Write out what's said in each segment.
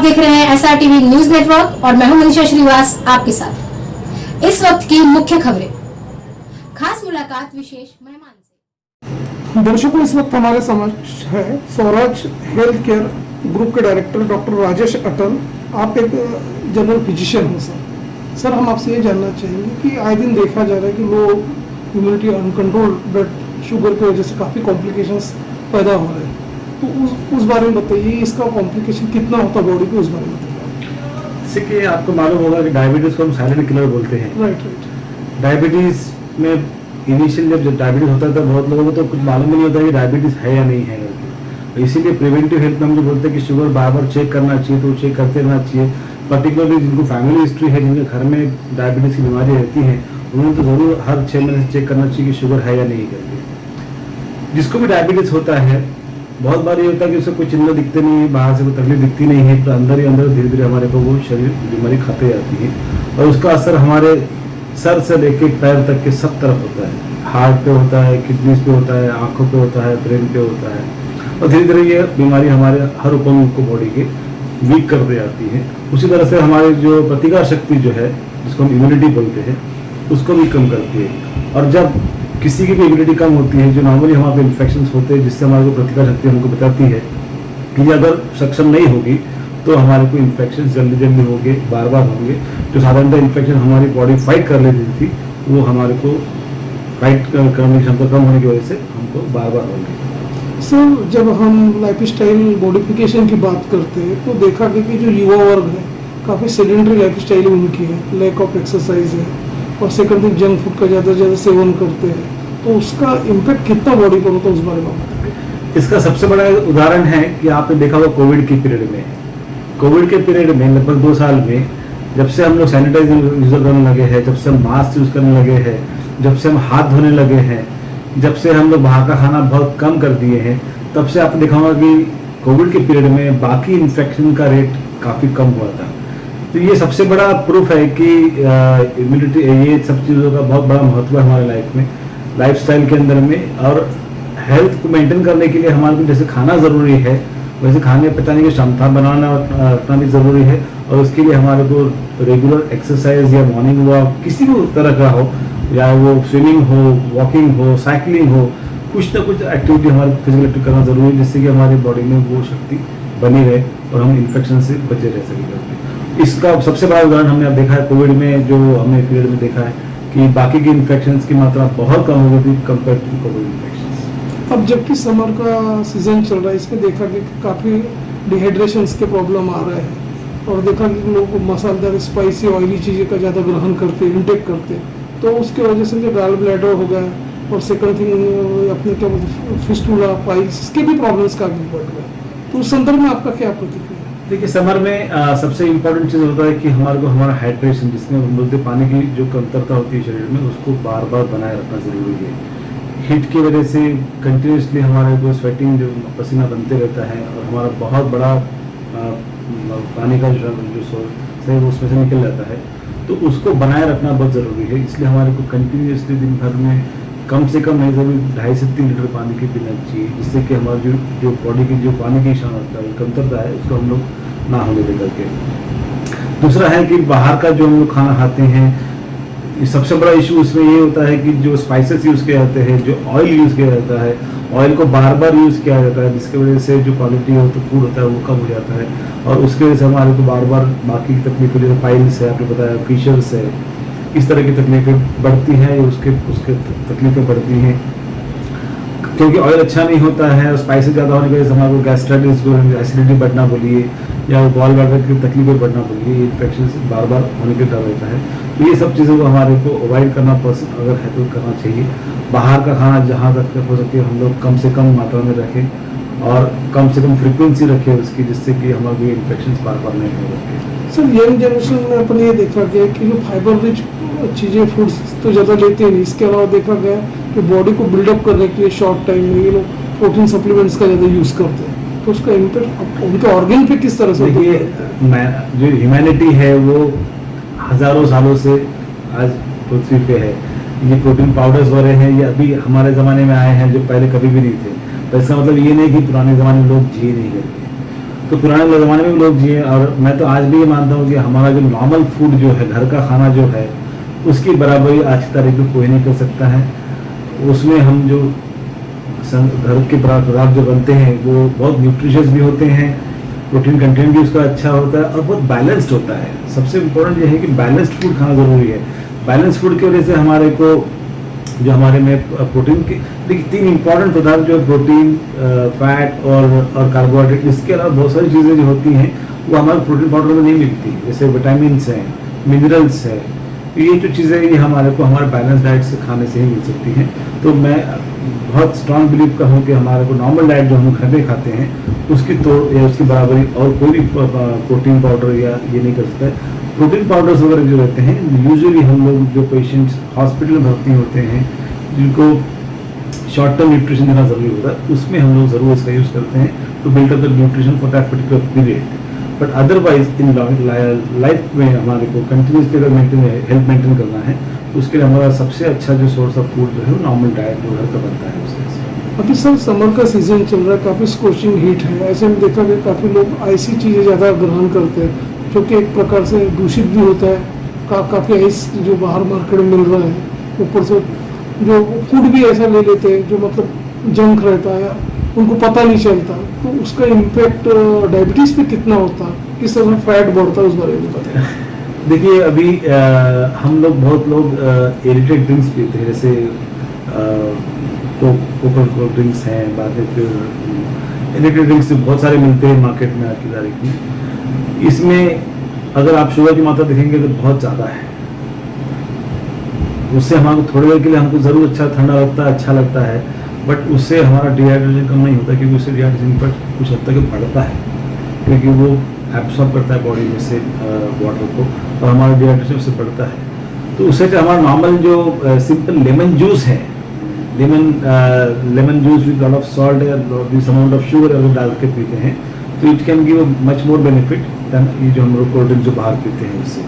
आप देख रहे हैं SRTV न्यूज नेटवर्क और मैं हूं मनीषा श्रीवास आपके साथ। इस वक्त की मुख्य खबरें, खास मुलाकात विशेष मेहमान से। दर्शकों, इस वक्त हमारे समक्ष है स्वराज हेल्थ केयर ग्रुप के डायरेक्टर डॉक्टर राजेश अटल। आप एक जनरल फिजिशियन हैं सर, हम आपसे ये जानना चाहेंगे कि आए दिन देखा जा रहा है कि लोग इम्यूनिटी अनकंट्रोल ब्लड शुगर की वजह से काफ़ी कॉम्प्लिकेशंस पैदा हो रहे हैं, तो उस बारे में बताइए, इसका कॉम्प्लिकेशन कितना होता है बॉडी पे, उस बारे में बताइए। जैसे कि आपको मालूम होगा कि डायबिटीज़ को हम साइलेंट किलर बोलते हैं। राइट। डायबिटीज़ में इनिशियल जब डायबिटीज़ होता है तो बहुत लोगों को तो कुछ मालूम ही नहीं होता कि डायबिटीज़ है या नहीं है करके। तो इसीलिए प्रिवेंटिव हेल्थ में हम जो बोलते हैं कि शुगर बार बार चेक करना चाहिए, तो चेक करते रहना चाहिए। पर्टिकुलरली जिनको फैमिली हिस्ट्री है, जिनके घर में डायबिटीज़ की बीमारी रहती है, उन्हें तो ज़रूर हर 6 महीने से चेक करना चाहिए कि शुगर है या नहीं करके। जिसको भी डायबिटीज़ होता है, बहुत बार ये होता है कि उससे कोई चिन्ह दिखते नहीं है, बाहर से कोई तकलीफ दिखती नहीं है, तो अंदर ही अंदर धीरे धीरे हमारे को वो शरीर बीमारी खाते जाती है और उसका असर हमारे सर से लेके पैर तक के सब तरफ होता है। हार्ट पे होता है, किडनीज पे होता है, आँखों पे होता है, ब्रेन पे होता है और धीरे धीरे ये बीमारी हमारे हर उपअंग को बॉडी के वीक करते जाती है। उसी तरह से हमारी जो प्रतिकार शक्ति जो है, जिसको हम इम्यूनिटी बोलते हैं, उसको भी कम करती है। और जब किसी की भी इम्यूनिटी कम होती है, जो नॉर्मली हमारे पे इन्फेक्शंस होते हैं, जिससे हमारे को प्रतिकार शक्ति हमको बताती है कि ये अगर सक्षम नहीं होगी तो हमारे को इन्फेक्शन जल्दी जल्दी होंगे, बार बार होंगे। जो साधारणतः इन्फेक्शन हमारी बॉडी फाइट कर लेती थी, वो हमारे को फाइट करने की क्षमता कम होने की वजह से हमको बार बार होंगे। सर, जब हम लाइफस्टाइल मॉडिफिकेशन की बात करते हैं तो देखा गया कि जो युवा वर्ग है काफ़ी सेडेंटरी लाइफस्टाइल उनकी है, लैक ऑफ एक्सरसाइज है और सेकंड थिंग जंक फूड का ज़्यादा से ज़्यादा सेवन करते हैं, तो उसका इम्पैक्ट कितना बॉडी पर होता है, उस बारे में बताइए। इसका सबसे बड़ा उदाहरण है कि आपने देखा होगा कोविड के पीरियड में, कोविड के पीरियड में लगभग 2 साल में जब से हम लोग सैनिटाइजर यूज़ करने लगे हैं, जब से हम मास्क यूज़ करने लगे हैं, जब से हम हाथ धोने लगे हैं, जब से हम लोग बाहर का खाना बहुत कम कर दिए हैं, तब से आपने देखा होगा कि कोविड के पीरियड में बाकी इन्फेक्शन का रेट काफ़ी कम हुआ था। तो ये सबसे बड़ा प्रूफ है कि इम्यूनिटी, ये सब चीज़ों का बहुत बड़ा महत्व है हमारे लाइफ में, लाइफस्टाइल के अंदर में। और हेल्थ को मेंटेन करने के लिए हमारे को जैसे खाना ज़रूरी है, वैसे खाने पचाने की क्षमता बनाना रखना भी ज़रूरी है। और उसके लिए हमारे को रेगुलर एक्सरसाइज या मॉर्निंग वॉक किसी भी तरह का हो, या वो स्विमिंग हो, वॉकिंग हो, साइकिलिंग हो, कुछ ना कुछ एक्टिविटी हमारे फिजिकल एक्टिविटी करना ज़रूरी है, जिससे कि हमारी बॉडी में वो शक्ति बनी रहे और हम इन्फेक्शन से बचे रह सकें। इसका सबसे बड़ा उदाहरण हमने अब देखा है कोविड में, जो हमने पीरियड में देखा है कि बाकी के इन्फेक्शंस की मात्रा बहुत कम हो गई थी कंपेयर टू कोविड इन्फेक्शंस। अब जबकि समर का सीजन चल रहा है, इसमें देखा कि काफ़ी डिहाइड्रेशंस के प्रॉब्लम आ रहे हैं और देखा कि लोग मसालेदार स्पाइसी ऑयली चीज़ें का ज़्यादा ग्रहण करते हैं, इंटेक करते हैं, तो उसकी वजह से जो गॉल ब्लैडर हो गया और सेकंड थिंग अपने क्या बोलते फिस्टुला, पाइल्स, इसके भी प्रॉब्लम्स काफ़ी बढ़ गए। तो उस संदर्भ में आपका क्या प्रतिक्रिया है? देखिए, समर में सबसे इम्पोर्टेंट चीज़ होता है कि हमारे को हमारा हाइड्रेशन, जिसमें हम बोलते हैं पानी की जो कमतरता होती है शरीर में, उसको बार बार बनाए रखना ज़रूरी है। हीट की वजह से कंटिन्यूसली हमारे को स्वेटिंग, जो पसीना बनते रहता है और हमारा बहुत बड़ा पानी का जो सोर्स है वो उसमें से निकल जाता है, तो उसको बनाए रखना बहुत ज़रूरी है। इसलिए हमारे को कंटिन्यूसली दिन भर में कम से कम नहीं जरूर 2.5 से 3 लीटर पानी की पीना चाहिए, जिससे कि हमारी जो बॉडी की जो पानी की क्षमता है, कमतरता है, उसको हम लोग ना होने दे करके। दूसरा है कि बाहर का जो हम लोग खाना खाते हैं, सबसे बड़ा इशू उसमें ये होता है कि जो स्पाइसेस यूज़ किए जाते हैं, जो ऑयल यूज़ किया जाता है, ऑयल को बार बार यूज़ किया जाता है, जिसकी वजह से जो क्वालिटी हो तो फूड होता है वो कम हो जाता है और उसकी वजह से हमारे को बार बार बाकी की तकलीफें, जैसे पाइल्स है, आपने बताया फीशर्स है, इस तरह की तकलीफें बढ़ती हैं, उसके तकलीफें बढ़ती हैं क्योंकि ऑयल अच्छा नहीं होता है और स्पाइसेस ज़्यादा होने की वजह से हमारे को गैस्ट्राइटिस, एसिडिटी बढ़ना बोलिए या बॉल ब्लैडर की तकलीफें बढ़ना बोलिए, इन्फेक्शन बार बार होने के डर रहता है। तो ये सब चीज़ों को हमारे को अवॉइड करना अगर है तो करना चाहिए। बाहर का खाना जहाँ तक हो सके हम लोग कम से कम मात्रा में रखें और कम से कम फ्रिक्वेंसी रखें उसकी, जिससे कि हमारे इन्फेक्शन बार बार नहीं हो सके। सर, यंग जनरेशन में अपने ये देखा गया कि जो फाइबर रिच चीज़ें, फूड्स तो ज़्यादा लेते नहीं, इसके अलावा देखा गया कि बॉडी को बिल्डअप करने के लिए शॉर्ट टाइम में ये लोग प्रोटीन सप्लीमेंट्स का ज़्यादा यूज़ करते हैं, तो उसका इम्पैक्ट उनके ऑर्गन पे किस तरह से? देखिए, जो ह्यूमैनिटी है वो हज़ारों सालों से आज पृथ्वी पे है। ये प्रोटीन पाउडर्स वगैरह हैं, ये अभी हमारे ज़माने में आए हैं जो पहले कभी भी नहीं थे। तो इसका मतलब ये नहीं कि पुराने ज़माने में लोग जी नहीं करते। तो पुराने ज़माने में भी लोग जिए, और मैं तो आज भी ये मानता हूँ कि हमारा जो नॉर्मल फूड जो है, घर का खाना जो है, उसकी बराबरी आज की तारीख में कोई नहीं कर सकता है। उसमें हम जो घर के पदार्थ जो बनते हैं वो बहुत न्यूट्रिशियस भी होते हैं, प्रोटीन कंटेंट भी उसका अच्छा होता है और बहुत बैलेंस्ड होता है। सबसे इम्पोर्टेंट ये है कि बैलेंस्ड फूड खाना ज़रूरी है। बैलेंस्ड फूड की वजह से हमारे को जो हमारे में प्रोटीन की, देखिए 3 इंपॉर्टेंट पदार्थ जो है प्रोटीन, फैट और कार्बोहाइड्रेट, इसके अलावा बहुत सारी चीज़ें जो होती हैं वो हमारे प्रोटीन पाउडर में नहीं मिलती, जैसे विटामिन्स हैं, मिनरल्स है। ये जो चीज़ें ये हमारे को हमारे बैलेंस डाइट से खाने से ही मिल सकती हैं। तो मैं बहुत स्ट्रांग बिलीव का हूँ कि हमारे को नॉर्मल डाइट जो हम घर में खाते हैं उसकी तोड़ या उसकी बराबरी और कोई भी प्रोटीन पाउडर या ये नहीं कर सकता है। प्रोटीन पाउडर्स वगैरह जो रहते हैं, यूजुअली हम लोग जो पेशेंट्स हॉस्पिटल में भर्ती होते हैं जिनको शॉर्ट टर्म न्यूट्रिशन देना ज़रूरी होता है, उसमें हम लोग ज़रूर इसका यूज़ करते हैं to build up the nutrition for that particular period. But otherwise in life में हमारे को कंटिन्यूसली अगर हेल्थ मेंटेन करना है तो उसके लिए हमारा सबसे अच्छा जो सोर्स ऑफ फूड जो है वो नॉर्मल डाइट जो घर का बनता है उससे। अभी सर समर का सीजन चल रहा है, काफ़ी स्कोचिंग हीट है, ऐसे में देखा गया काफ़ी लोग ऐसी चीज़ें ज़्यादा ग्रहण करते हैं जो कि एक प्रकार से दूषित भी होता है। काफ़ी आइस जो बाहर मार्केट में मिल रहा है, ऊपर से जो फूड भी ऐसा ले लेते हैं जो मतलब जंक रहता है, उनको पता नहीं चलता, तो उसका इम्पैक्ट डायबिटीज़ पे कितना होता है, किस तरह फैट बढ़ता है, उस बारे में बताएं। देखिए अभी हम लोग बहुत लोग एडिटेड ड्रिंक्स पीते हैं, जैसे कोको ड्रिंक्स हैं, बाद में फिर एडिटेड ड्रिंक्स बहुत सारे मिलते हैं मार्केट में आज की तारीख में। इसमें अगर आप शुगर की मात्रा देखेंगे तो बहुत ज़्यादा है। उससे हमारे थोड़ी देर के लिए हमको ज़रूर अच्छा ठंडा लगता है, अच्छा लगता है, बट उससे हमारा डिहाइड्रेशन कम नहीं होता, क्योंकि उससे डिहाइड्रेशन पर कुछ हद तक बढ़ता है, क्योंकि वो एब्सॉर्ब करता है बॉडी में से वाटर को और हमारा डिहाइड्रेशन उससे बढ़ता है। तो उससे जो हमारा नॉर्मल जो सिंपल लेमन जूस है, lemon juice with lot of salt या दिस अमाउंट ऑफ शुगर अगर डाल के पीते हैं तो it can give much more benefit than ये जो हम लोग कोल्ड ड्रिंक जो बाहर पीते हैं उससे।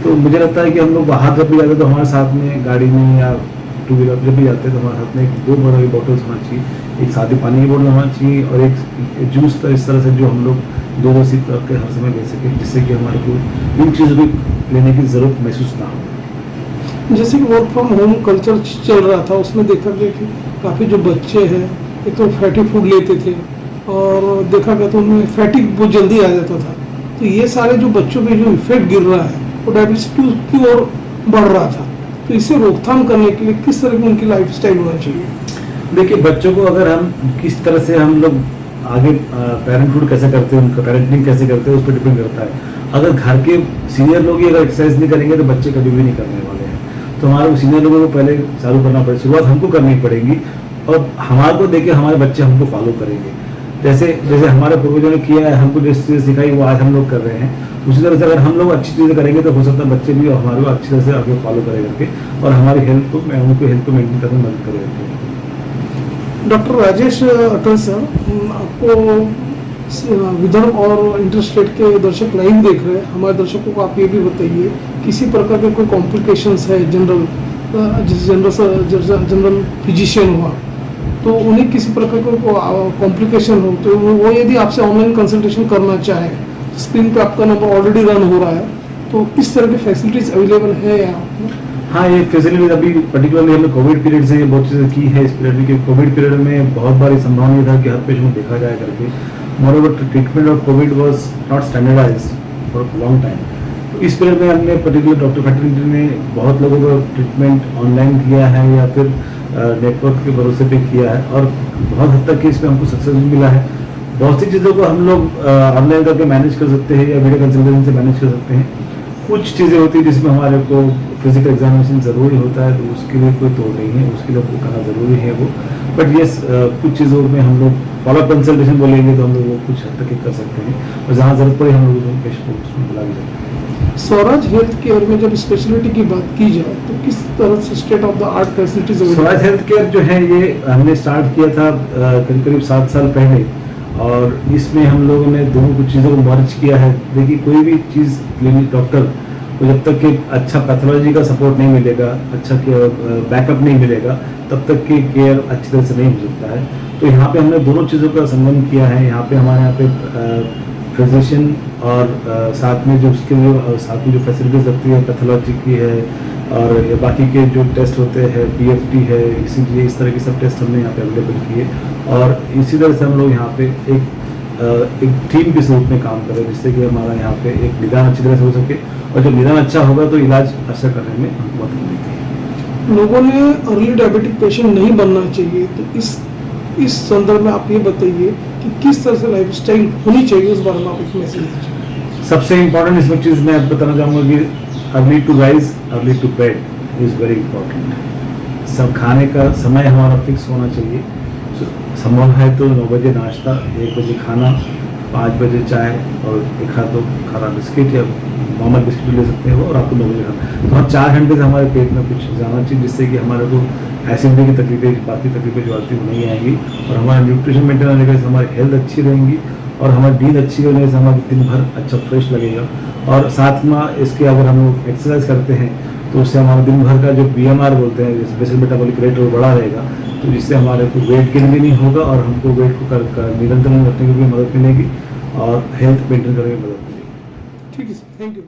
तो मुझे लगता है कि हम लोग बाहर जब भी जाते हैं तो हमारे साथ में गाड़ी में या टू व्हीलर जब भी जाते हैं तो हमारे हाथ में 2 बड़ी बॉटल्स होना चाहिए, एक सादी पानी की बोतल होना चाहिए और एक जूस का इस तरह से जो हम लोग 2 सिप करके हर समय ले सकें, जिससे कि हमारे को इन चीज़ों को लेने की ज़रूरत महसूस ना हो। जैसे कि वर्क फ्रॉम होम कल्चर चल रहा था, उसमें देखा गया कि काफ़ी जो बच्चे हैं एक तो फैटी फूड लेते थे और देखा गया तो उनमें फैटी बहुत जल्दी आ जाता था। तो ये सारे जो बच्चों पे जो इफेक्ट गिर रहा है वो डायबिटीज की ओर बढ़ रहा था, तो इसे रोकथाम करने के लिए किस तरह की उनकी लाइफ स्टाइल होना चाहिए? देखिए बच्चों को अगर हम किस तरह से हम लोग आगे पेरेंटहुड कैसे करते हैं, उनका पेरेंटिंग कैसे करते हैं उस पर डिपेंड करता है। अगर घर के सीनियर लोग ही अगर एक्सरसाइज नहीं करेंगे तो बच्चे कभी भी नहीं करने वाले हैं। तो हमारे सीनियर लोगों को पहले चालू करना पड़ेगा, शुरुआत हमको करनी पड़ेगी और हमारे को देख के हमारे बच्चे हमको फॉलो करेंगे। जैसे जैसे हमारे पूर्वजों ने किया है, हमको जैसे चीज़ें सिखाई वो आज हम लोग कर रहे हैं, उसी तरह से अगर हम लोग अच्छी चीज़ें करेंगे तो हो सकता है बच्चे भी हमारे को अच्छी तरह से आगे फॉलो करें करके और हमारी हेल्थ को उनको हेल्थ को मेंटेन करने में मदद करेंगे। डॉक्टर राजेश अटल सर, आपको विदर्भ और इंटरस्टेट के दर्शक लाइव देख रहे हैं, हमारे दर्शकों को आप ये भी बताइए किसी प्रकार के कोई कॉम्प्लिकेशंस है जनरल फिजिशियन हुआ तो उन्हें किसी प्रकार का कॉम्प्लिकेशन हो तो वो यदि आपसे ऑनलाइन कंसल्टेशन करना चाहे, स्क्रीन पे आपका नंबर ऑलरेडी रन हो रहा है, तो इस तरह की फैसिलिटीज अवेलेबल है यहाँ? हाँ, ये फैसिलिटीज अभी पर्टिकुलरली हमने कोविड पीरियड से ये बहुत चीज़ें की है इस पीरियड में, कि कोविड पीरियड में बहुत बार संभावना ये था कि हर पेशेंट को देखा जाए करके। Moreover treatment of Covid was not standardised for long time. तो इस पीरियड में हमने पर्टिकुलर डॉक्टर फैटर्निटी ने बहुत लोगों को ट्रीटमेंट ऑनलाइन किया है या फिर नेटवर्क के भरोसे पे किया है और बहुत हद तक इसमें हमको सक्सेस भी मिला है। बहुत सी चीज़ों को हम लोग ऑनलाइन करके मैनेज कर सकते हैं या वीडियो कंसल्टेशन से मैनेज कर सकते हैं। कुछ चीज़ें होती हैं जिसमें हमारे को फिजिकल एग्जामिनेशन ज़रूरी होता है, तो उसके लिए कोई तोड़ नहीं है, उसके लिए करना ज़रूरी है वो। बट ये कुछ चीज़ों में हम लोग फॉलोअप कंसल्टेशन बोलेंगे तो हम लोग वो कुछ हद तक कर सकते हैं और जहाँ ज़रूरत पड़े हम लोग पेशेंट को उसमें बुला भी सकते हैं। स्वराज हेल्थ केयर में जब स्पेशलिटी की बात की जाए तो किस तरह से state of the art facilities? Swaraj health care जो है ये हमने स्टार्ट किया था करीब 7 साल पहले और इसमें हम लोगों ने दोनों कुछ चीज़ों को मर्ज किया है। देखिए कोई भी चीज़ क्लिनिक डॉक्टर को जब तक कि अच्छा पैथोलॉजी का सपोर्ट नहीं मिलेगा, अच्छा बैकअप नहीं मिलेगा, तब तक की केयर अच्छी तरह से नहीं हो सकता है। तो यहाँ पे हमने दोनों चीज़ों का संगम किया है। यहाँ पे हमारे यहाँ पे फिजिशियन और साथ में जो उसके साथ में जो फैसिलिटीज लगती है पैथोलॉजी की है और ये बाकी के जो टेस्ट होते हैं PFT है, ECG, इस तरह के सब टेस्ट हमने यहाँ पे अवेलेबल किए। और इसी तरह से हम लोग यहाँ पे एक टीम के रूप में काम करें, जिससे कि हमारा यहाँ पे एक निदान अच्छी तरह से हो सके, और जब निदान अच्छा होगा तो इलाज अच्छा करने में हमको मदद मिलती है। लोगों ने अर्ली डायबिटिक पेशेंट नहीं बनना चाहिए, तो इस संदर्भ में आप ये बताइए कि किस तरह से लाइफस्टाइल होनी चाहिए, उस बारे में आप एक मैसेज दीजिए। सबसे इम्पोर्टेंट इसमें चीज़ मैं बताना चाहूँगा कि early to rise early to bed is very important. सब खाने का समय हमारा फिक्स होना चाहिए। संभव है तो 9 बजे नाश्ता, 1 बजे खाना, 5 बजे चाय और 1-2 खाना बिस्किट या नॉर्मल बिस्किट भी ले सकते हैं वो, और आपको 9 बजे खाना। तो हम 4 घंटे से हमारे पेट में कुछ जाना चाहिए, जिससे कि हमारे को एसिडिटी की तकलीफें, बाकी तकलीफें जो आती है वो नहीं आएंगी, और हमारा न्यूट्रिशन मेंटेन होने से हमारी हेल्थ अच्छी रहेंगी, और हमारी नींद अच्छी होने से हमारा दिन भर अच्छा फ्रेश लगेगा। और साथ में इसके अगर हम लोग एक्सरसाइज करते हैं तो उससे हमारा दिन भर का जो BMR बोलते हैं, जैसे बेसल मेटाबॉलिक रेट, वो बढ़ा रहेगा, तो जिससे हमारे को वेट गेन भी नहीं होगा और हमको वेट को निरंतर रखने की भी मदद मिलेगी और हेल्थ मेंटेन करने में मदद मिलेगी। ठीक है सर, थैंक यू।